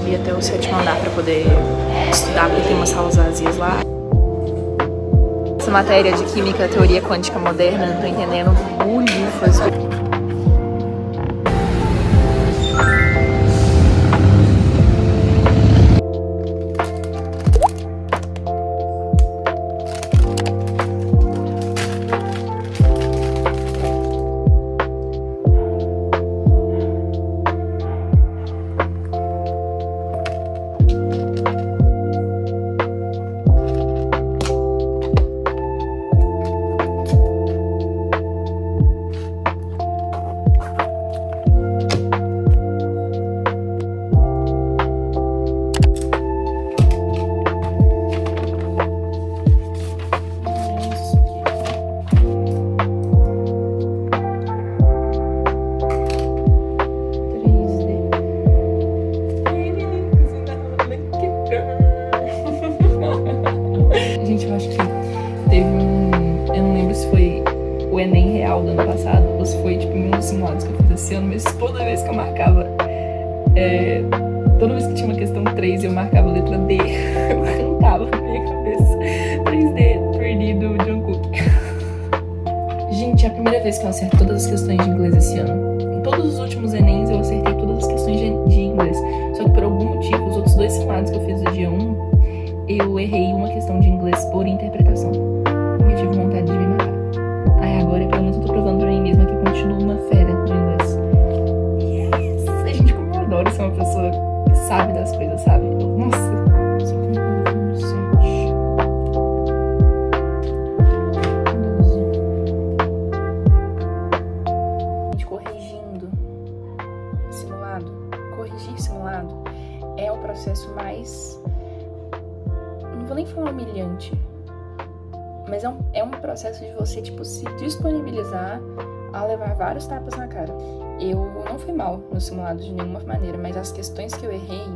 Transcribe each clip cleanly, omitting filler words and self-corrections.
subir até o 7º andar pra poder estudar, porque tem umas salas vazias lá. Essa matéria de Química, Teoria Quântica Moderna, não tô entendendo bulhufas. Gente, eu acho que teve eu não lembro se foi o Enem real do ano passado ou se foi tipo em um dos simulados que eu fiz esse ano, mas toda vez que eu marcava, toda vez que tinha uma questão 3 eu marcava a letra D, eu cantava na minha cabeça 3D, perdido, Jungkook. Gente, é a primeira vez que eu acerto todas as questões de inglês esse ano. Em todos os últimos Enems eu acertei todas as questões de inglês, só que por algum motivo os outros 2 simulados que eu fiz no dia 1 eu errei uma questão de inglês por interpretação. Eu tive vontade de me matar. Aí agora, pelo menos, eu tô provando pra mim mesma que eu continuo uma fera de inglês. Yes! A gente, como eu adoro ser uma pessoa que sabe das coisas, sabe? Nossa! Só que não 7. 12. Gente, corrigindo simulado. Corrigir simulado é o processo mais... não vou nem falar humilhante, mas é um processo de você, tipo, se disponibilizar a levar vários tapas na cara. Eu não fui mal no simulado de nenhuma maneira, mas as questões que eu errei,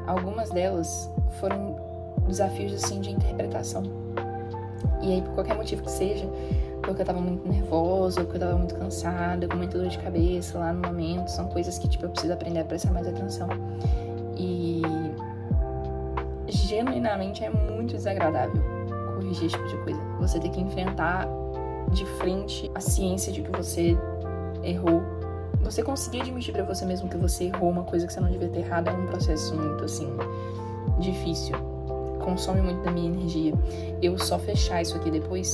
algumas delas foram desafios, assim, de interpretação. E aí, por qualquer motivo que seja, porque eu tava muito nervosa, ou porque eu tava muito cansada, com muita dor de cabeça lá no momento, são coisas que, tipo, eu preciso aprender a prestar mais atenção. E... genuinamente é muito desagradável corrigir esse tipo de coisa. Você tem que enfrentar de frente a ciência de que você errou. Você conseguir admitir pra você mesmo que você errou uma coisa que você não devia ter errado é um processo muito, assim, difícil. Consome muito da minha energia. Eu só fechar isso aqui depois,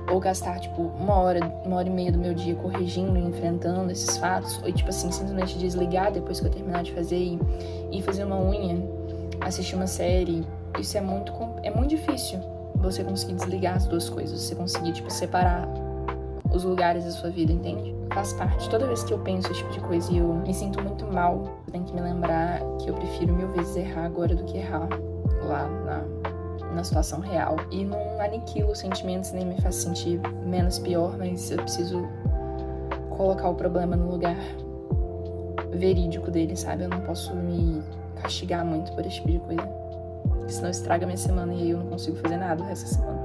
ou gastar, tipo, uma hora e meia do meu dia corrigindo e enfrentando esses fatos, ou, tipo assim, simplesmente desligar depois que eu terminar de fazer e fazer uma unha, assistir uma série, isso é muito difícil, você conseguir desligar as duas coisas, você conseguir, tipo, separar os lugares da sua vida, entende? Faz parte. Toda vez que eu penso esse tipo de coisa e eu me sinto muito mal, eu tenho que me lembrar que eu prefiro 1000 vezes errar agora do que errar lá na situação real. E não aniquilo os sentimentos, nem me faz sentir menos pior, mas eu preciso colocar o problema no lugar verídico dele, sabe? Eu não posso me castigar muito por esse tipo de coisa, senão estraga minha semana e aí eu não consigo fazer nada essa semana.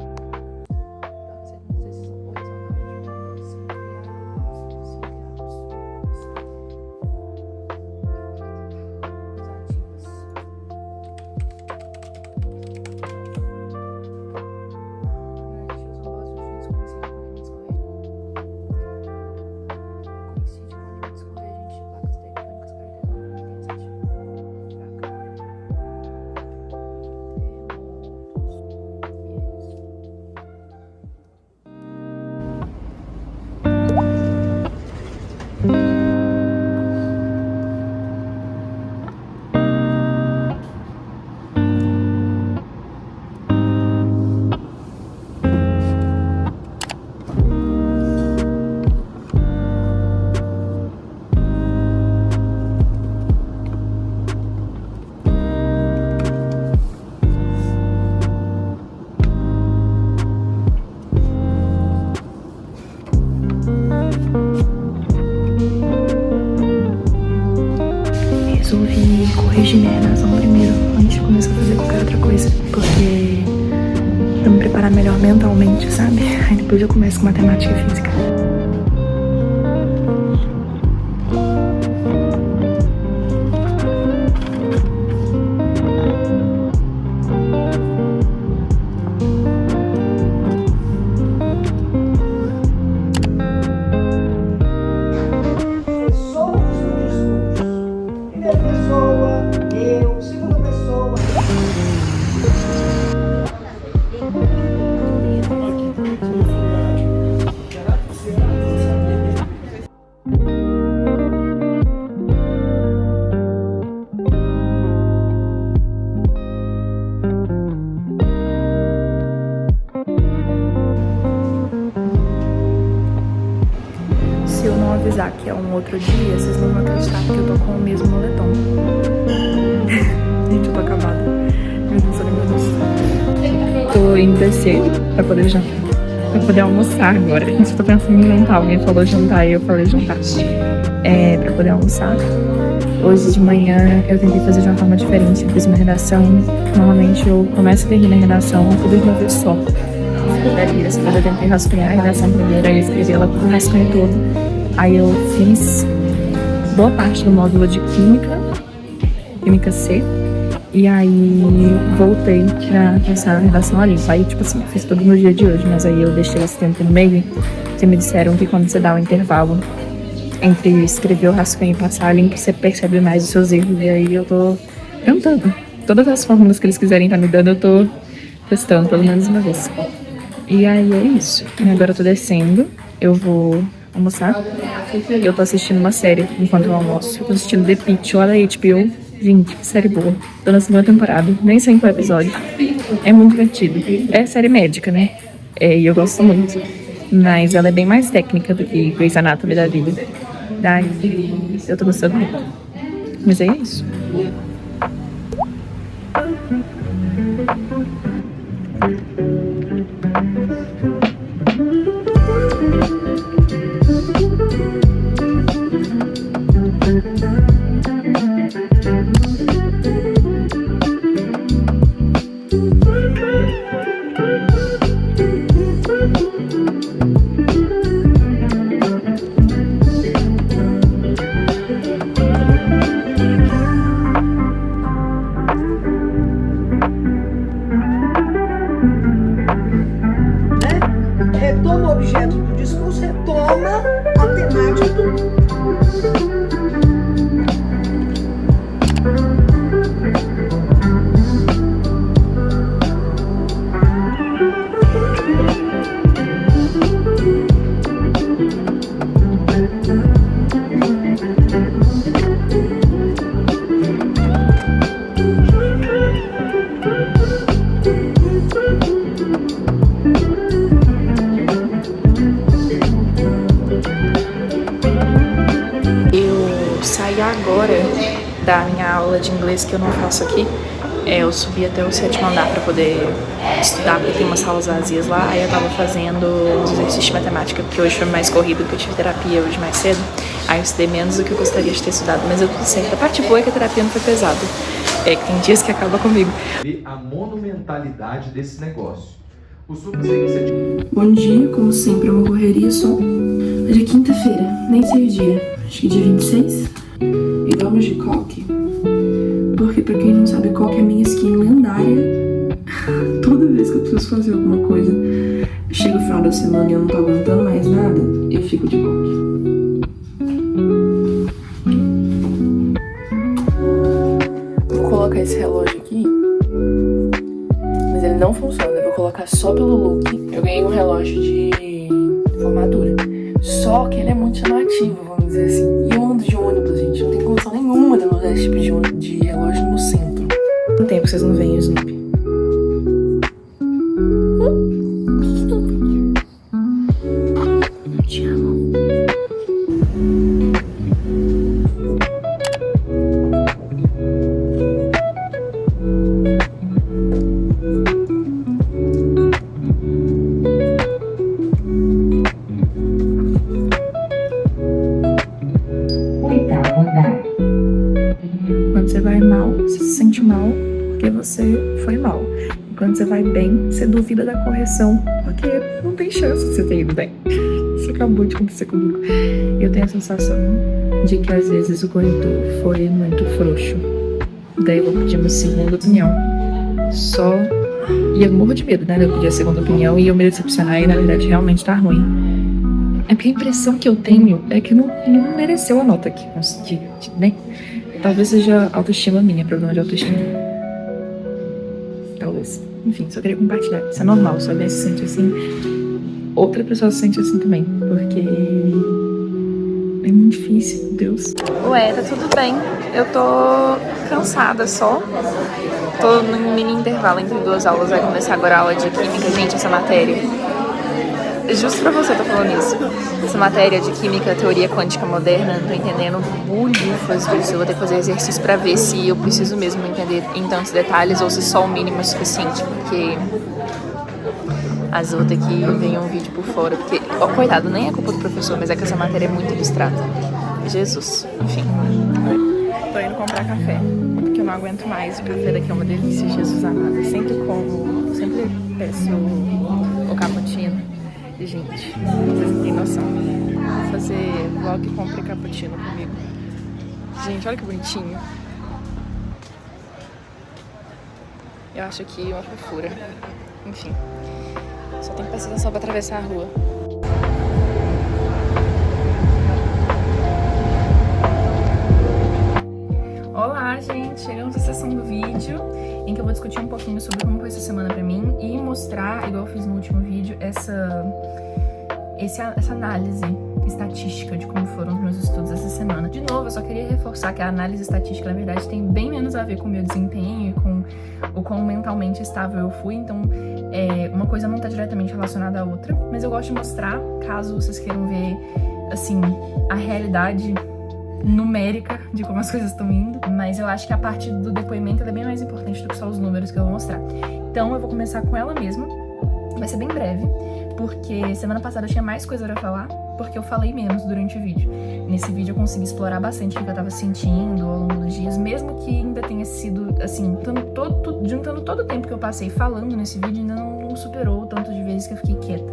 Resolvi corrigir minha redação primeiro, antes de começar a fazer qualquer outra coisa, porque pra me preparar melhor mentalmente, sabe? Aí depois eu começo com matemática e física. um outro dia, vocês não vão acreditar porque eu tô com o mesmo moletom. Gente, eu tô acabada. Meu Deus, olha meu Deus. Tô indo descer pra poder jantar. Pra poder almoçar agora. Eu tô pensando em jantar. Alguém falou jantar e eu falei jantar. Pra poder almoçar. Hoje de manhã eu tentei fazer de uma forma diferente. Eu fiz uma redação. Normalmente eu começo e termino a redação tudo de uma vez só. Dessa vez eu tentei rascunhar a redação primeiro, aí eu escrevi ela com o rascunho todo. Aí eu fiz boa parte do módulo de Química C. E aí voltei pra começar a redação ali. Aí, tipo assim, eu fiz tudo no dia de hoje, mas aí eu deixei esse tempo no meio, porque me disseram que quando você dá um intervalo entre escrever o rascunho e passar limpo, você percebe mais os seus erros. E aí eu tô tentando. Todas as fórmulas que eles quiserem estar me dando, eu tô testando pelo menos uma vez. E aí é isso. Agora eu tô descendo, eu vou almoçar. Eu tô assistindo uma série enquanto eu almoço. Eu tô assistindo The Pitt, olha aí, HBO. Gente, que série boa. Tô na segunda temporada, nem sei qual episódio. É muito divertido. É série médica, né? E eu gosto muito. Mas ela é bem mais técnica do que Grey's Anatomy da vida. Daí eu tô gostando muito. Mas é isso. Retoma o objeto do discurso, retoma a temática do... Saí agora da minha aula de inglês que eu não faço aqui. Eu subi até o 7º andar pra poder estudar, porque tem umas salas vazias lá. Aí eu tava fazendo uns exercícios de matemática, porque hoje foi mais corrido, porque eu tive terapia hoje mais cedo. Aí eu estudei menos do que eu gostaria de ter estudado, mas eu tudo certo. A parte boa é que a terapia não foi pesada. Que tem dias que acaba comigo. A monumentalidade desse negócio. Bom dia, como sempre, é uma correria só. Hoje é quinta-feira, nem sei o dia. Acho que dia 26. E vamos de coque. Porque, pra quem não sabe, coque é a minha skin lendária. Toda vez que eu preciso fazer alguma coisa, chega o final da semana e eu não tô aguentando mais nada, eu fico de coque. Vou colocar esse relógio aqui, mas ele não funciona. Eu vou colocar só pelo look. Eu ganhei um relógio de formatura, só que ele é muito chamativo, vamos dizer assim. E eu ando de ônibus, gente. Não tem condição nenhuma de eu usar esse tipo de relógio no centro. Não tem, porque vocês não veem o Snoopy. Eu te amo. Quando você vai mal, você se sente mal porque você foi mal. E quando você vai bem, você duvida da correção, porque não tem chance de você ter ido bem. Isso acabou de acontecer comigo. Eu tenho a sensação de que às vezes o corretor foi muito frouxo. Daí eu vou pedir uma segunda opinião. E eu morro de medo, né? Eu pedir a segunda opinião e eu me decepcionar e na verdade realmente tá ruim. É porque a impressão que eu tenho é que não mereceu a nota aqui, né? Talvez seja autoestima minha, problema de autoestima. Talvez. Enfim, só queria compartilhar. Isso é normal, se alguém se sente assim, outra pessoa se sente assim também. Porque é muito difícil, meu Deus. Ué, tá tudo bem. Eu tô cansada só. Tô num mini intervalo entre duas aulas. Vai começar agora a aula de química. Gente, essa matéria justo pra você eu tô falando isso. Essa matéria de química, teoria quântica moderna, não tô entendendo bulhufas disso. Eu vou ter que fazer exercício pra ver se eu preciso mesmo entender em tantos detalhes ou se só o mínimo é suficiente, porque às vezes eu vou ter que ver um vídeo por fora, porque, ó, coitado, nem é culpa do professor, mas é que essa matéria é muito abstrata. Jesus, enfim. Tô indo comprar café, porque eu não aguento mais. O café daqui é uma delícia, Jesus amado. Sempre peço o cappuccino. E, gente, vocês não têm noção. Vou fazer vlog e compre cappuccino comigo. Gente, olha que bonitinho. Eu acho aqui uma fofura. Enfim, só tenho paciência pra atravessar a rua. Olá, gente! Chegamos à sessão do vídeo em que eu vou discutir um pouquinho sobre como foi essa semana pra mim e mostrar, igual eu fiz no último vídeo, essa análise estatística de como foram os meus estudos essa semana. De novo, eu só queria reforçar que a análise estatística, na verdade, tem bem menos a ver com o meu desempenho e com o quão mentalmente estável eu fui, então uma coisa não está diretamente relacionada à outra, mas eu gosto de mostrar, caso vocês queiram ver, assim, a realidade numérica de como as coisas estão indo, mas eu acho que a parte do depoimento é bem mais importante do que só os números que eu vou mostrar. Então eu vou começar com ela mesma, vai ser bem breve, porque semana passada eu tinha mais coisa pra falar, porque eu falei menos durante o vídeo. Nesse vídeo eu consegui explorar bastante o que eu tava sentindo ao longo dos dias, mesmo que ainda tenha sido, assim, juntando todo o tempo que eu passei falando nesse vídeo, ainda não superou o tanto de vezes que eu fiquei quieta.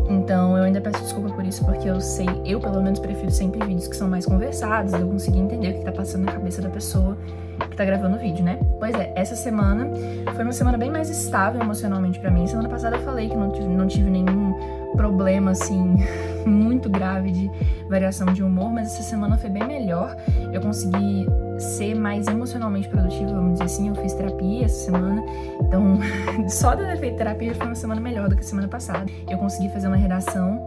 Então eu ainda peço desculpa por isso, porque eu pelo menos prefiro sempre vídeos que são mais conversados, eu consegui entender o que tá passando na cabeça da pessoa que tá gravando o vídeo, né? Pois é, essa semana foi uma semana bem mais estável emocionalmente pra mim. Semana passada eu falei que não tive nenhum problema, assim, muito grave de variação de humor, mas essa semana foi bem melhor. Eu consegui ser mais emocionalmente produtiva, vamos dizer assim. Eu fiz terapia essa semana, então só de eu ter feito terapia foi uma semana melhor do que a semana passada. Eu consegui fazer uma redação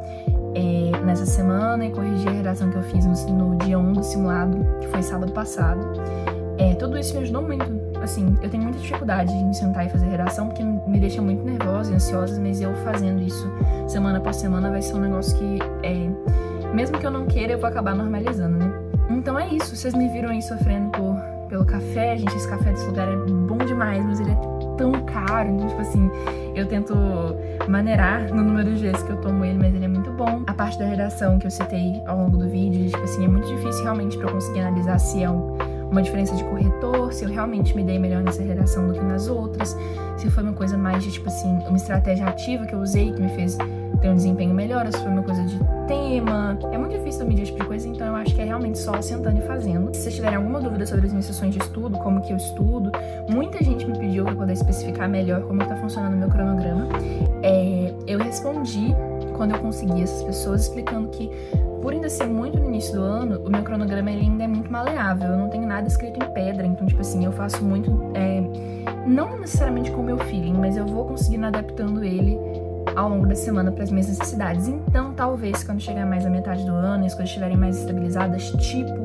nessa semana e corrigir a redação que eu fiz no dia 1 do simulado, que foi sábado passado. Tudo isso me ajudou muito, assim, eu tenho muita dificuldade em sentar e fazer redação, porque me deixa muito nervosa e ansiosa, mas eu fazendo isso semana após semana vai ser um negócio que, mesmo que eu não queira, eu vou acabar normalizando, né? Então é isso, vocês me viram aí sofrendo pelo café, gente, esse café desse lugar é bom demais, mas ele é tão caro, então, tipo assim, eu tento maneirar no número de vezes que eu tomo ele, mas ele é muito bom. A parte da redação que eu citei ao longo do vídeo, tipo assim, é muito difícil realmente pra eu conseguir analisar se é uma diferença de corretor, se eu realmente me dei melhor nessa redação do que nas outras, se foi uma coisa mais de, tipo assim, uma estratégia ativa que eu usei que me fez ter um desempenho melhor, ou se foi uma coisa de tema. É muito difícil eu medir esse tipo de coisa, então eu acho que é realmente só sentando e fazendo. Se vocês tiverem alguma dúvida sobre as minhas sessões de estudo, como que eu estudo, muita gente me pediu pra poder especificar melhor como tá funcionando o meu cronograma. Eu respondi quando eu consegui essas pessoas, explicando que por ainda ser muito no início do ano, o meu cronograma ele ainda é muito maleável, eu não tenho nada escrito em pedra, então, tipo assim, eu faço muito, não necessariamente com o meu feeling, mas eu vou conseguindo adaptando ele ao longo da semana para as minhas necessidades. Então, talvez, quando chegar mais à metade do ano, as coisas estiverem mais estabilizadas, tipo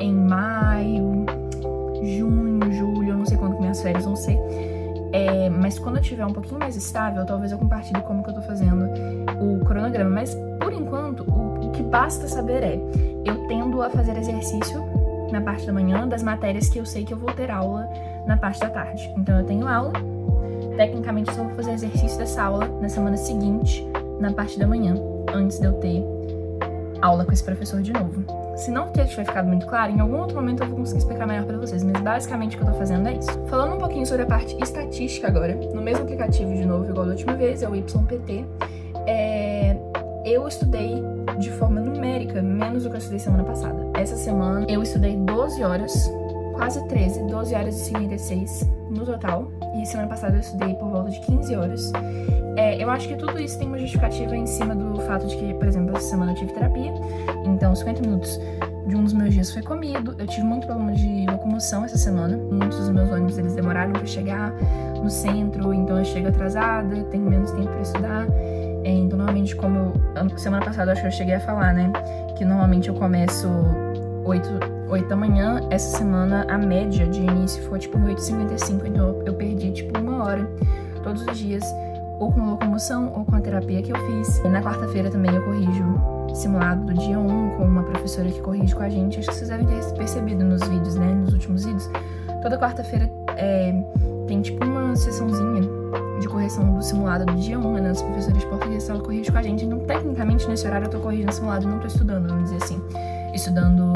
em maio, junho, julho, eu não sei quando que minhas férias vão ser, mas quando eu tiver um pouquinho mais estável, talvez eu compartilhe como que eu tô fazendo o cronograma, mas, por enquanto, o que basta saber eu tendo a fazer exercício na parte da manhã das matérias que eu sei que eu vou ter aula na parte da tarde. Então eu tenho aula, tecnicamente eu só vou fazer exercício dessa aula na semana seguinte, na parte da manhã, antes de eu ter aula com esse professor de novo. Se não tiver ficado muito claro, em algum outro momento eu vou conseguir explicar melhor pra vocês, mas basicamente o que eu tô fazendo é isso. Falando um pouquinho sobre a parte estatística agora, no mesmo aplicativo de novo, igual da última vez, é o YPT, eu estudei de forma numérica menos do que eu estudei semana passada. Essa semana eu estudei 12 horas, quase 13, 12 horas e 56 no total, e semana passada eu estudei por volta de 15 horas. Eu acho que tudo isso tem uma justificativa em cima do fato de que, por exemplo, essa semana eu tive terapia, então 50 minutos de um dos meus dias foi comido. Eu tive muito problema de locomoção essa semana, muitos dos meus ônibus eles demoraram pra chegar no centro, então eu chego atrasada, tenho menos tempo pra estudar. Então, normalmente, como semana passada eu acho que eu cheguei a falar, né, que normalmente eu começo 8 da manhã, essa semana a média de início foi tipo 8h55, então eu perdi tipo 1 hora todos os dias ou com locomoção ou com a terapia que eu fiz. Na quarta-feira também eu corrijo simulado do dia 1 com uma professora que corrige com a gente. Acho que vocês devem ter percebido nos vídeos, né, nos últimos vídeos. Toda quarta-feira tem tipo uma sessãozinha de correção do simulado do dia 1, né, as professoras de português, ela corrige com a gente. Então, tecnicamente, nesse horário eu tô corrigindo o simulado e não tô estudando, vamos dizer assim. Estudando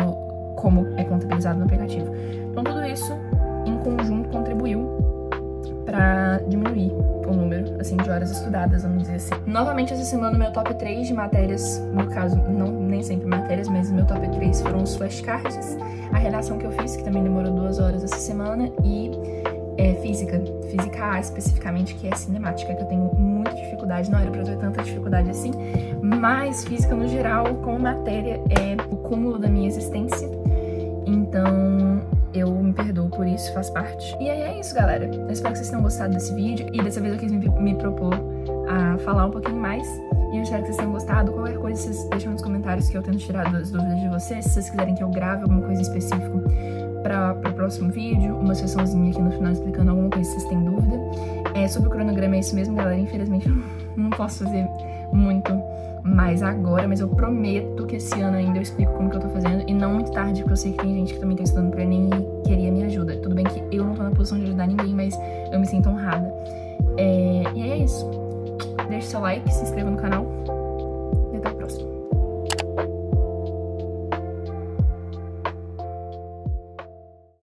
como é contabilizado no aplicativo. Então, tudo isso, em conjunto, contribuiu pra diminuir o número, assim, de horas estudadas, vamos dizer assim. Novamente, essa semana, meu top 3 de matérias, no caso, não nem sempre matérias, mas meu top 3 foram os flashcards, a redação que eu fiz, que também demorou 2 horas essa semana, e física A especificamente, que é cinemática, que eu tenho muita dificuldade, não era pra eu ter tanta dificuldade assim, mas física no geral, como matéria, é o cúmulo da minha existência, então eu me perdoo por isso, faz parte. E aí é isso, galera. Eu espero que vocês tenham gostado desse vídeo, e dessa vez eu quis me propor a falar um pouquinho mais, e eu espero que vocês tenham gostado. Qualquer coisa vocês deixam nos comentários que eu tento tirar as dúvidas de vocês, se vocês quiserem que eu grave alguma coisa específica para o próximo vídeo, uma sessãozinha aqui no final explicando alguma coisa se vocês têm dúvida. Sobre o cronograma é isso mesmo, galera. Infelizmente eu não posso fazer muito mais agora, mas eu prometo que esse ano ainda eu explico como que eu tô fazendo, e não muito tarde, porque eu sei que tem gente que também tá estudando pro Enem e queria minha ajuda. Tudo bem que eu não tô na posição de ajudar ninguém, mas eu me sinto honrada. E é isso. Deixe seu like, se inscreva no canal.